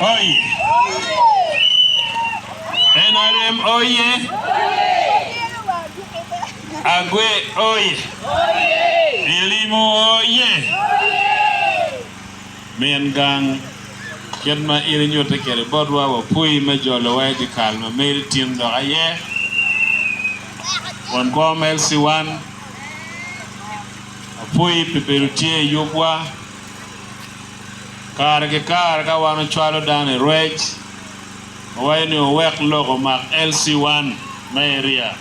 Oye. NRM oye. Agwe oye. Elimu oye. Men gang ken ma iri nyote kere bodwa wa pui me jolo wa di kalma meri tin do aye. Won ko LC1 apui peperutie yobwa kar ka wano chwalo dane rech wayni owek logo mak LC1 ma area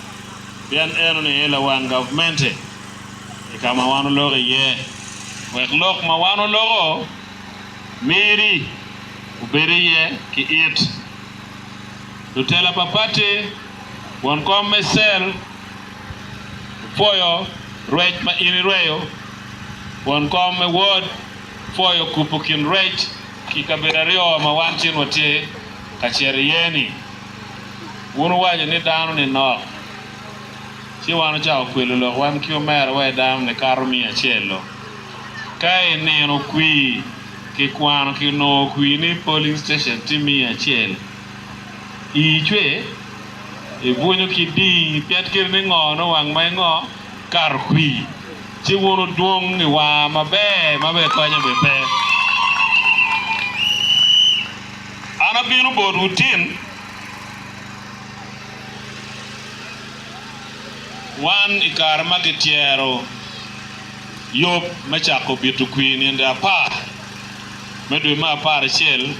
bien eno ni ela wan government e kama wano logo ye wek lok ma wano logo miri uberi ye ki it tutela papate won ko mesel foyo rech ma ini reyo won ko me word foyo kupukin rech ki kaberario ma wanchin wate kacheri yeni wonu waje ni dano ni no si wano chao kwelo lo wan kyo mer we dam ne karmi achelo kai ne no kwi ki kwano ki no kwi ni polling station timi achel ichwe e bunyo ki di piat kir ni ngo no wang mai ngo kar kwi chi wono duong ni wa mabe konyo be pe ana binu bo routine wan ikar magetiero yop machako bitu kwi ni nda pa medwe ma par chel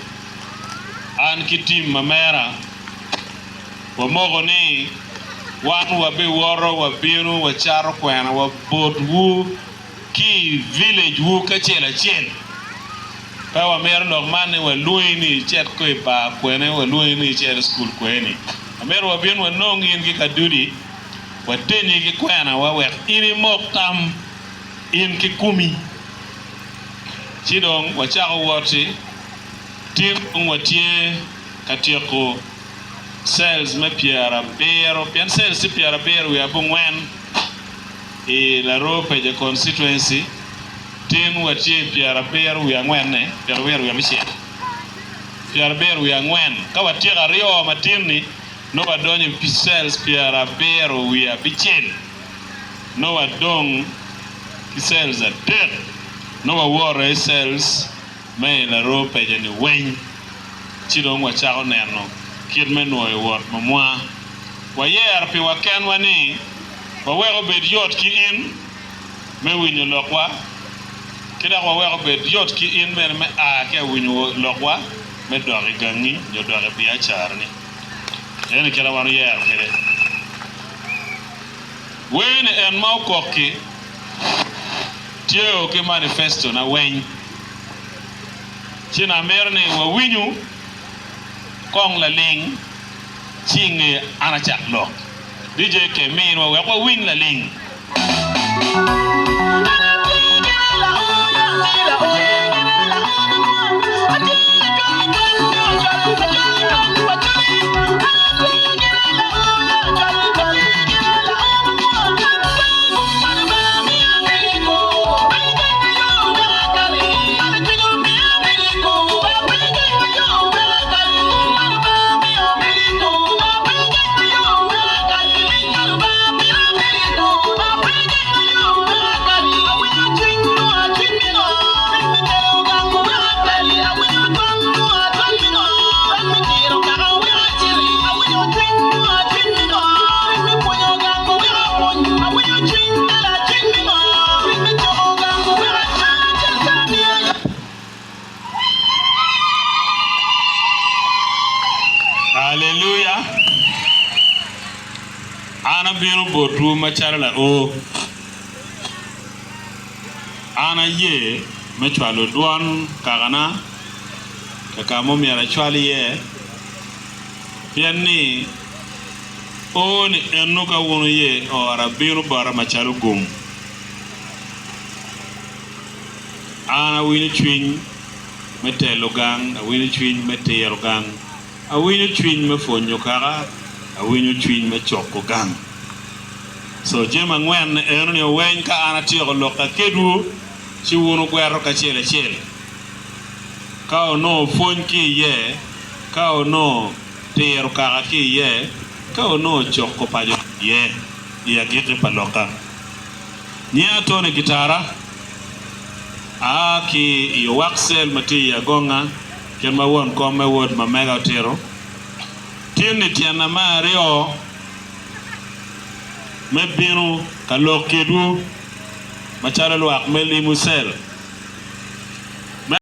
an kitim mamera wa mogo ni wan wa be woro wa binu wa charo kwena wa bot wu ki village wu ka chela chel pa wa mer lok mane wa luini chet ko ba kwene wa luini chet school kweni amer wa binu wa nongin ki kadudi wa teni ki kwena wa wek ini moktam in ki kumi chidong wa chako woti tim ngwatie katieko cells me piara bero pian cells si piara bero ya bungwen e la rope de constituency tin watie piara bero ya ngwen ne piara bero ya misie piara bero ya ngwen ka watie gario matini no wadonye pi cells piara bero ya bichen no wadong ki cells a dead no wawore cells me la rope de ni wen chidong wa chao neno kid menoi wot mamwa wa yer pi waken wani wa wego bed yot ki in me winyo lokwa kida wa wego bed yot ki in me a ke winyo lokwa me dori gangi yo dori bi acharni ene kila wanu yer kire wen en mau kokki tiyo ki manifesto na wen china merne wa winyo kong la ling chinge ana chak lo DJ ke min wa wa win la ling botu macharla o ana ye mechwalo duan kagana kakamo miara chwali ye pianni o ni enu ka wono ye ora binu bara machalo gum ana wini chwin metelo gang a wini chwin metero gang a wini chwin mefonyo kaga a wini chwin mechoko gang so jema ngwen eno ni wen ka ana tiyo loka kedu chi wono gwero ka chele ka ono fuony ki ye ka ono tero kaka ki ye ka ono choko pajo ye ya gite paloka nia tone gitara ki yo waxel mati ya gonga ken ma won ko me wod ma mega tero tiene tiana mario me binu ka lokedu machara luak meli musel